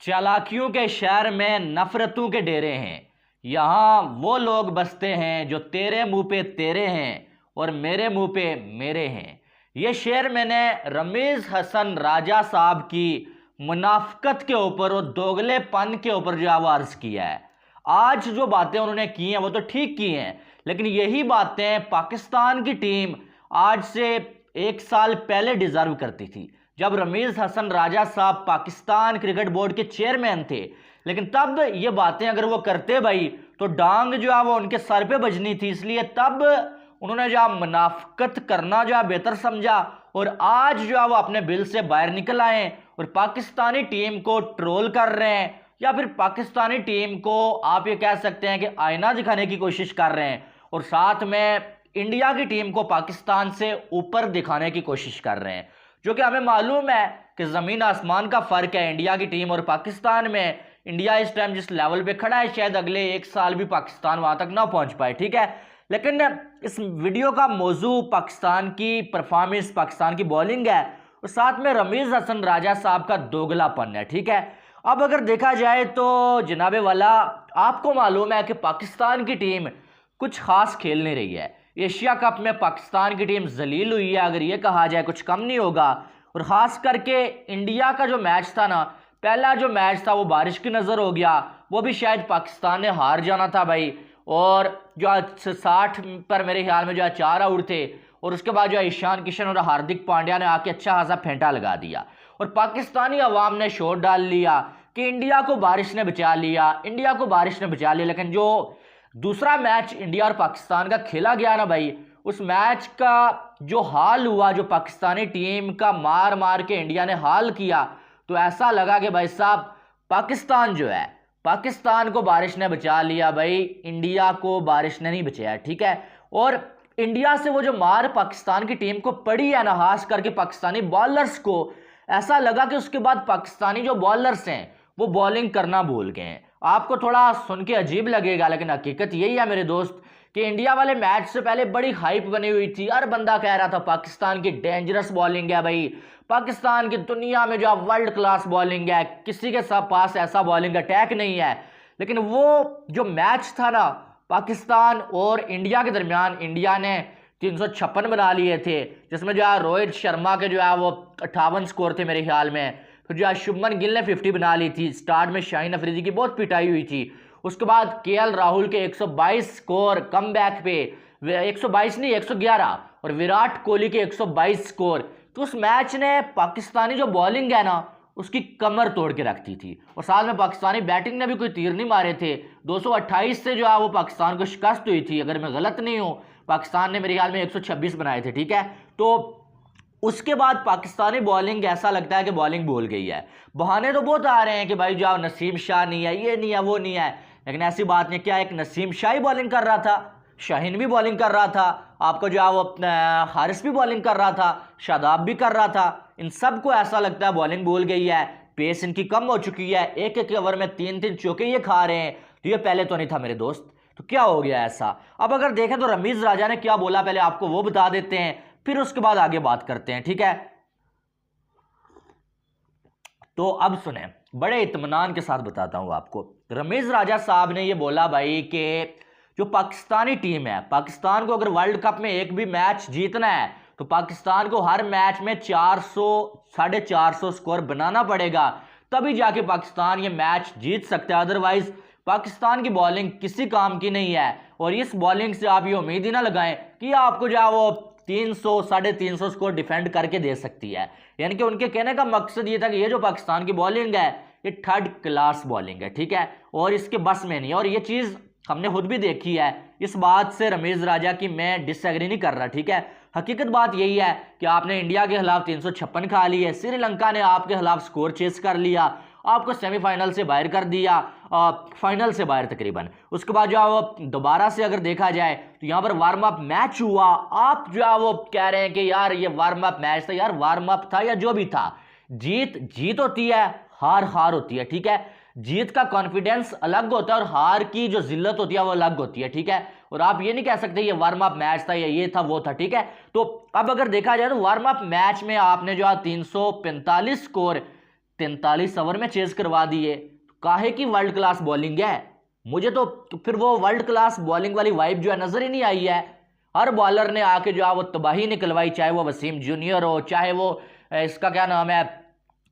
चालाकियों के शहर में नफरतों के डेरे हैं। यहाँ वो लोग बसते हैं जो तेरे मुंह पे तेरे हैं और मेरे मुंह पे मेरे हैं। ये शेर मैंने रमीज हसन राजा साहब की मुनाफकत के ऊपर और दोगलेपन के ऊपर जो है वो अर्ज किया है। आज जो बातें उन्होंने की हैं वो तो ठीक की हैं, लेकिन यही बातें पाकिस्तान की टीम आज से 1 साल पहले डिजर्व करती थी, जब रमीज हसन राजा साहब पाकिस्तान क्रिकेट बोर्ड के चेयरमैन थे। लेकिन तब ये बातें अगर वो करते भाई तो डांग जो है वो उनके सर पे बजनी थी, इसलिए तब उन्होंने जो है मुनाफकत करना जो है बेहतर समझा और आज जो है वो अपने बिल से बाहर निकल आए और पाकिस्तानी टीम को ट्रोल कर रहे हैं, या फिर पाकिस्तानी टीम को आप ये कह सकते हैं कि आईना दिखाने की कोशिश कर रहे हैं और साथ में इंडिया की टीम को पाकिस्तान से ऊपर दिखाने की कोशिश कर रहे हैं। जो कि हमें मालूम है कि ज़मीन आसमान का फ़र्क है इंडिया की टीम और पाकिस्तान में। इंडिया इस टाइम जिस लेवल पे खड़ा है शायद अगले 1 साल भी पाकिस्तान वहां तक ना पहुंच पाए, ठीक है। लेकिन इस वीडियो का मौजू पाकिस्तान की परफॉर्मेंस, पाकिस्तान की बॉलिंग है और साथ में रमीज हसन राजा साहब का दोगलापन है, ठीक है। अब अगर देखा जाए तो जनाबे वाला, आपको मालूम है कि पाकिस्तान की टीम कुछ खास खेल नहीं रही है। एशिया कप में पाकिस्तान की टीम जलील हुई है, अगर ये कहा जाए, कुछ कम नहीं होगा। और ख़ास करके इंडिया का जो मैच था ना, पहला जो मैच था वो बारिश की नज़र हो गया, वो भी शायद पाकिस्तान ने हार जाना था भाई। और जो 60 पर मेरे ख्याल में जो 4 आउट थे और उसके बाद जो ईशान किशन और हार्दिक पांड्या ने आके अच्छा खासा फेंटा लगा दिया और पाकिस्तानी अवाम ने शोर डाल लिया कि इंडिया को बारिश ने बचा लिया, इंडिया को बारिश ने बचा लिया। लेकिन जो दूसरा मैच इंडिया और पाकिस्तान का खेला गया ना भाई, उस मैच का जो हाल हुआ, जो पाकिस्तानी टीम का मार मार के इंडिया ने हाल किया, तो ऐसा लगा कि भाई साहब पाकिस्तान जो है, पाकिस्तान को बारिश ने बचा लिया भाई, इंडिया को बारिश ने नहीं बचाया, ठीक है। और इंडिया से वो जो मार पाकिस्तान की टीम को पड़ी है ना, खास करके पाकिस्तानी बॉलर्स को, ऐसा लगा कि उसके बाद पाकिस्तानी जो बॉलर्स हैं वो बॉलिंग करना भूल गए हैं। आपको थोड़ा सुन के अजीब लगेगा लेकिन हकीकत यही है मेरे दोस्त कि इंडिया वाले मैच से पहले बड़ी हाइप बनी हुई थी। हर बंदा कह रहा था पाकिस्तान की डेंजरस बॉलिंग है भाई, पाकिस्तान की दुनिया में जो वर्ल्ड क्लास बॉलिंग है, किसी के सब पास ऐसा बॉलिंग अटैक नहीं है। लेकिन वो जो मैच था ना पाकिस्तान और इंडिया के दरमियान, इंडिया ने 356 बना लिए थे, जिसमें जो है रोहित शर्मा के जो है वो 58 स्कोर थे मेरे ख्याल में। फिर जो है शुभमन गिल ने 50 बना ली थी। स्टार्ट में शाहीन अफरीदी की बहुत पिटाई हुई थी। उसके बाद केएल राहुल के 122 स्कोर कम बैक पे, 122 नहीं 111, और विराट कोहली के 122 स्कोर। तो उस मैच ने पाकिस्तानी जो बॉलिंग है ना उसकी कमर तोड़ के रखती थी और साथ में पाकिस्तानी बैटिंग ने भी कोई तीर नहीं मारे थे। 228 से जो है वो पाकिस्तान को शिकस्त हुई थी, अगर मैं गलत नहीं हूँ। पाकिस्तान ने मेरे ख्याल में 126 बनाए थे, ठीक है। तो उसके बाद पाकिस्तानी बॉलिंग ऐसा लगता है कि बॉलिंग भूल गई है। बहाने तो बहुत आ रहे हैं कि भाई जाओ नसीम शाह नहीं है, ये नहीं है, वो नहीं है, लेकिन ऐसी बात नहीं। क्या एक नसीम शाह ही बॉलिंग कर रहा था? शाहीन भी बॉलिंग कर रहा था, आपको जो है वो हारिस भी बॉलिंग कर रहा था, शादाब भी कर रहा था। इन सब को ऐसा लगता है बॉलिंग भूल गई है, पेस इनकी कम हो चुकी है, एक एक ओवर में 3-3 चौके ये खा रहे हैं। तो ये पहले तो नहीं था मेरे दोस्त। तो क्या हो गया ऐसा? अब अगर देखें तो रमीज राजा ने क्या बोला पहले आपको वो बता देते हैं, फिर उसके बाद आगे बात करते हैं, ठीक है। तो अब सुने, बड़े इत्मीनान के साथ बताता हूं आपको। रमीज राजा साहब ने ये बोला भाई कि जो पाकिस्तानी टीम है, पाकिस्तान को अगर वर्ल्ड कप में एक भी मैच जीतना है तो पाकिस्तान को हर मैच में 400 450 स्कोर बनाना पड़ेगा, तभी जाके पाकिस्तान ये मैच जीत सकता है। अदरवाइज पाकिस्तान की बॉलिंग किसी काम की नहीं है और इस बॉलिंग से आप ये उम्मीद ही ना लगाएं कि आपको जो है वो 300 350 स्कोर डिफेंड करके दे सकती है। यानी कि उनके कहने का मकसद ये था कि ये जो पाकिस्तान की बॉलिंग है ये थर्ड क्लास बॉलिंग है, ठीक है, और इसके बस में नहीं। और ये चीज़ हमने खुद भी देखी है। इस बात से रमीज राजा की मैं डिसएग्री नहीं कर रहा, ठीक है। हकीकत बात यही है कि आपने इंडिया के खिलाफ 356 खा ली है, श्रीलंका ने आपके खिलाफ स्कोर चेस कर लिया, आपको सेमीफाइनल से बाहर कर दिया, फाइनल से बाहर तकरीबन। उसके बाद जो है वो दोबारा से अगर देखा जाए तो यहाँ पर वार्म अप मैच हुआ, आप जो है वो कह रहे हैं कि यार ये वार्म अप मैच था। यार वार्म अप था या जो भी था, जीत जीत होती है, हार हार होती है, ठीक है। जीत का कॉन्फिडेंस अलग होता है और हार की जो जिल्लत होती है वो अलग होती है, ठीक है। और आप ये नहीं कह सकते ये वार्म अप मैच था या ये था वो था, ठीक है। तो अब अगर देखा जाए तो वार्म अप मैच में आपने जो है 345 स्कोर 43 ओवर में चेज करवा दिए। काहे की वर्ल्ड क्लास बॉलिंग है, मुझे तो फिर वो वर्ल्ड क्लास बॉलिंग वाली वाइब जो है नजर ही नहीं आई है। हर बॉलर ने आके जो है वो तबाही निकलवाई, चाहे वो वसीम जूनियर हो, चाहे वो इसका क्या नाम है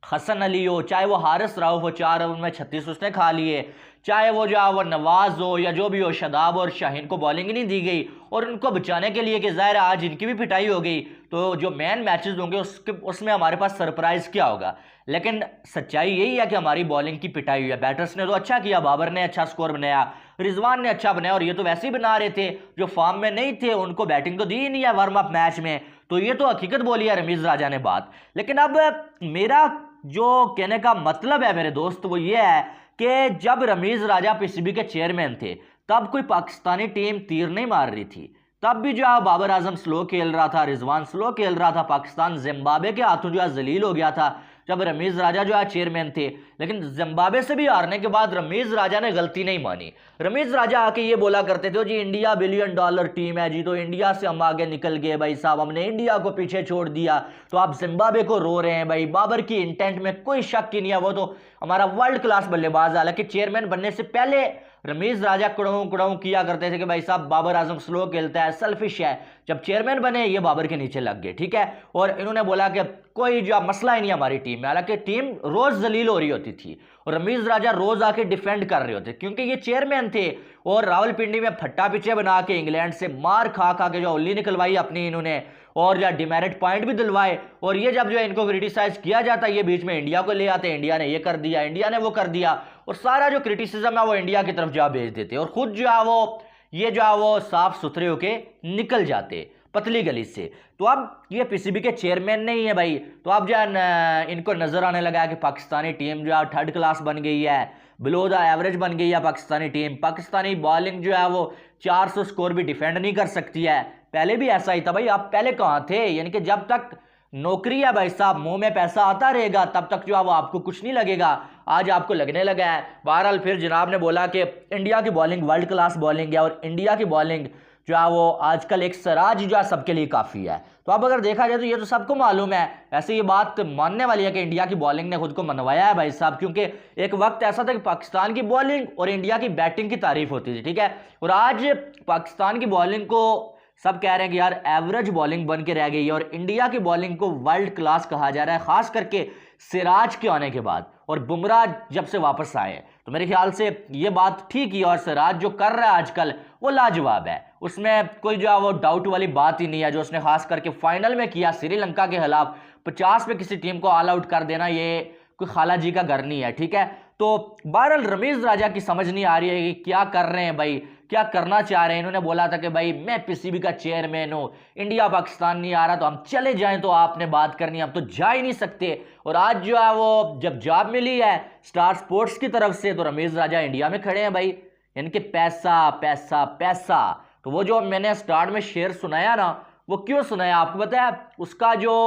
हसन अली हो, चाहे वो हारिस राउफ हो, 4 ओवर में 36 उसने खा लिए, चाहे वो जो है वो नवाज हो या जो भी हो, शादाब और शाहीन को बॉलिंग ही नहीं दी गई। और उनको बचाने के लिए कि ज़ाहिर है आज इनकी भी पिटाई हो गई, तो जो मेन मैचेस होंगे उसमें हमारे पास सरप्राइज़ क्या होगा। लेकिन सच्चाई यही है कि हमारी बॉलिंग की पिटाई हुई है। बैटर्स ने तो अच्छा किया, बाबर ने अच्छा स्कोर बनाया, रिजवान ने अच्छा बनाया, और ये तो वैसे ही बना रहे थे, जो फॉर्म में नहीं थे उनको बैटिंग तो दी ही नहीं है वार्म अप मैच में। तो ये तो हकीकत बोली है रमीज़ राजा ने बात। लेकिन अब मेरा जो कहने का मतलब है मेरे दोस्त वो ये है कि जब रमीज़ राजा पीसीबी के चेयरमैन थे तब कोई पाकिस्तानी टीम तीर नहीं मार रही थी, तब भी जो है बाबर आजम स्लो खेल रहा था, रिजवान स्लो खेल रहा था, पाकिस्तान जिम्बाब्वे के हाथों जो है जलील हो गया था जब रमीज़ राजा जो है चेयरमैन थे। लेकिन जिम्बाब्वे से भी हारने के बाद रमीज़ राजा ने गलती नहीं मानी। रमीज़ राजा आके ये बोला करते थे जी इंडिया $1 बिलियन टीम है जी, तो इंडिया से हम आगे निकल गए भाई साहब, हमने इंडिया को पीछे छोड़ दिया, तो आप जिम्बाब्वे को रो रहे हैं भाई। बाबर की इंटेंट में कोई शक ही नहीं है, वो तो हमारा वर्ल्ड क्लास बल्लेबाज है। हालांकि चेयरमैन बनने से पहले रमीज़ राजा कुड़ाऊं किया करते थे कि भाई साहब बाबर आजम स्लो खेलता है, सेल्फिश है। जब चेयरमैन बने ये बाबर के नीचे लग गए, ठीक है। और इन्होंने बोला कि कोई जो मसला ही नहीं हमारी टीम में, हालांकि टीम रोज जलील हो रही होती थी और रमीज़ राजा रोज आके डिफेंड कर रहे होते क्योंकि ये चेयरमैन थे। और रावलपिंडी में फट्टा पीछे बना के इंग्लैंड से मार खा खा के जो उल्ली निकलवाई अपनी इन्होंने, और जो डिमेरिट पॉइंट भी दिलवाए। और ये जब जो इनको क्रिटिसाइज किया जाता है ये बीच में इंडिया को ले आते, इंडिया ने ये कर दिया, इंडिया ने वो कर दिया, और सारा जो क्रिटिसिज्म है वो इंडिया की तरफ जा भेज देते और खुद जो है वो ये जो है वो साफ सुथरे होके निकल जाते पतली गली से। तो अब ये पीसीबी के चेयरमैन नहीं है भाई, तो अब जो है इनको नजर आने लगा है कि पाकिस्तानी टीम जो है थर्ड क्लास बन गई है, बिलो द एवरेज बन गई है पाकिस्तानी टीम। पाकिस्तानी बॉलिंग जो है वो 400 स्कोर भी डिफेंड नहीं कर सकती है। पहले भी ऐसा ही था भाई, आप पहले कहाँ थे, यानी कि जब तक नौकरी है भाई साहब, मुंह में पैसा आता रहेगा तब तक जो है वो आपको कुछ नहीं लगेगा। आज आपको लगने लगा है। बहरहाल फिर जनाब ने बोला कि इंडिया की बॉलिंग वर्ल्ड क्लास बॉलिंग है और इंडिया की बॉलिंग जो है वो आजकल एक सराज जो है सबके लिए काफ़ी है। तो अब अगर देखा जाए तो ये तो सबको मालूम है, ऐसे ये बात मानने वाली है कि इंडिया की बॉलिंग ने खुद को मनवाया है भाई साहब, क्योंकि एक वक्त ऐसा था कि पाकिस्तान की बॉलिंग और इंडिया की बैटिंग की तारीफ होती थी, ठीक है। और आज पाकिस्तान की बॉलिंग को सब कह रहे हैं कि यार एवरेज बॉलिंग बन के रह गई है, और इंडिया की बॉलिंग को वर्ल्ड क्लास कहा जा रहा है, खास करके सिराज के आने के बाद और बुमराह जब से वापस आए। तो मेरे ख्याल से ये बात ठीक ही, और सिराज जो कर रहा है आजकल वो लाजवाब है, उसमें कोई जो है वो डाउट वाली बात ही नहीं है। जो उसने खास करके फाइनल में किया श्रीलंका के खिलाफ 50 में किसी टीम को ऑल आउट कर देना, ये कोई खाला जी का घर नहीं है, ठीक है। तो बहरहाल रमीज़ राजा की समझ नहीं आ रही है कि क्या कर रहे हैं भाई, क्या करना चाह रहे हैं। इन्होंने बोला था कि भाई मैं पीसीबी का चेयरमैन हूँ, इंडिया पाकिस्तान नहीं आ रहा तो हम चले जाएं, तो आपने बात करनी, हम तो जा ही नहीं सकते। और आज जो है वो जब जॉब मिली है स्टार स्पोर्ट्स की तरफ से तो रमीज़ राजा इंडिया में खड़े हैं भाई, यानी कि पैसा पैसा पैसा। तो वो जो मैंने स्टार्ट में शेयर सुनाया ना, वो क्यों सुनाया आपको पता है, उसका जो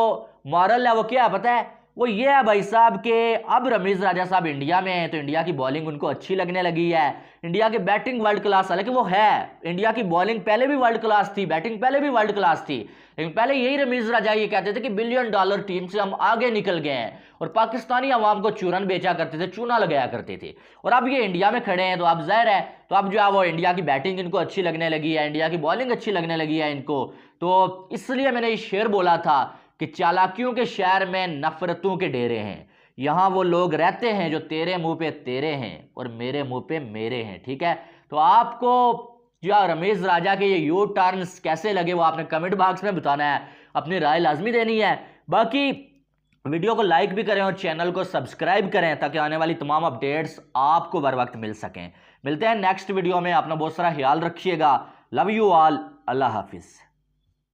मॉरल है वो क्या है पता है, वो ये है भाई साहब कि अब रमीज़ राजा साहब इंडिया में हैं तो इंडिया की बॉलिंग उनको अच्छी लगने लगी है। इंडिया की बैटिंग वर्ल्ड क्लास, हालांकि वो है, इंडिया की बॉलिंग पहले भी वर्ल्ड क्लास थी, बैटिंग पहले भी वर्ल्ड क्लास थी, लेकिन पहले यही रमीज़ राजा ये कहते थे कि $1 बिलियन टीम से हम आगे निकल गए हैं, और पाकिस्तानी अवाम को चूरन बेचा करते थे, चूना लगाया करते थे। और अब ये इंडिया में खड़े हैं तो अब जाहिर है, तो अब जो है वो इंडिया की बैटिंग इनको अच्छी लगने लगी है, इंडिया की बॉलिंग अच्छी लगने लगी है इनको। तो इसलिए मैंने ये शेर बोला था कि चालाकियों के शहर में नफरतों के डेरे हैं, यहाँ वो लोग रहते हैं जो तेरे मुंह पे तेरे हैं और मेरे मुंह पे मेरे हैं, ठीक है। तो आपको जो रमीज़ राजा के ये यू टर्न्स कैसे लगे वो आपने कमेंट बॉक्स में बताना है, अपनी राय लाजमी देनी है। बाकी वीडियो को लाइक भी करें और चैनल को सब्सक्राइब करें ताकि आने वाली तमाम अपडेट्स आपको बर वक्त मिल सकें। मिलते हैं नेक्स्ट वीडियो में, अपना बहुत सारा ख्याल रखिएगा। लव यू ऑल, अल्लाह हाफिज़।